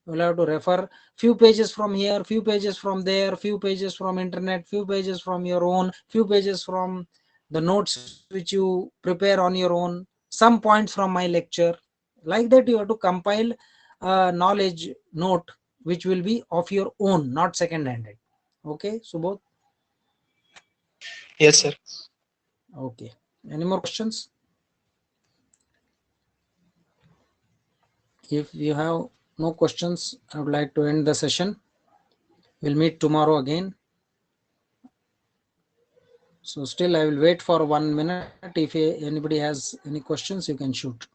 You will have to refer few pages from here, few pages from there, few pages from internet, few pages from your own, few pages from the notes which you prepare on your own, some points from my lecture. Like that, you have to compile a knowledge note which will be of your own, not second-handed. Okay, Subodh?
Yes, sir.
Okay. Any more questions? If you have no questions, I would like to end the session. We'll meet tomorrow again. So still I will wait for 1 minute. If anybody has any questions, you can shoot.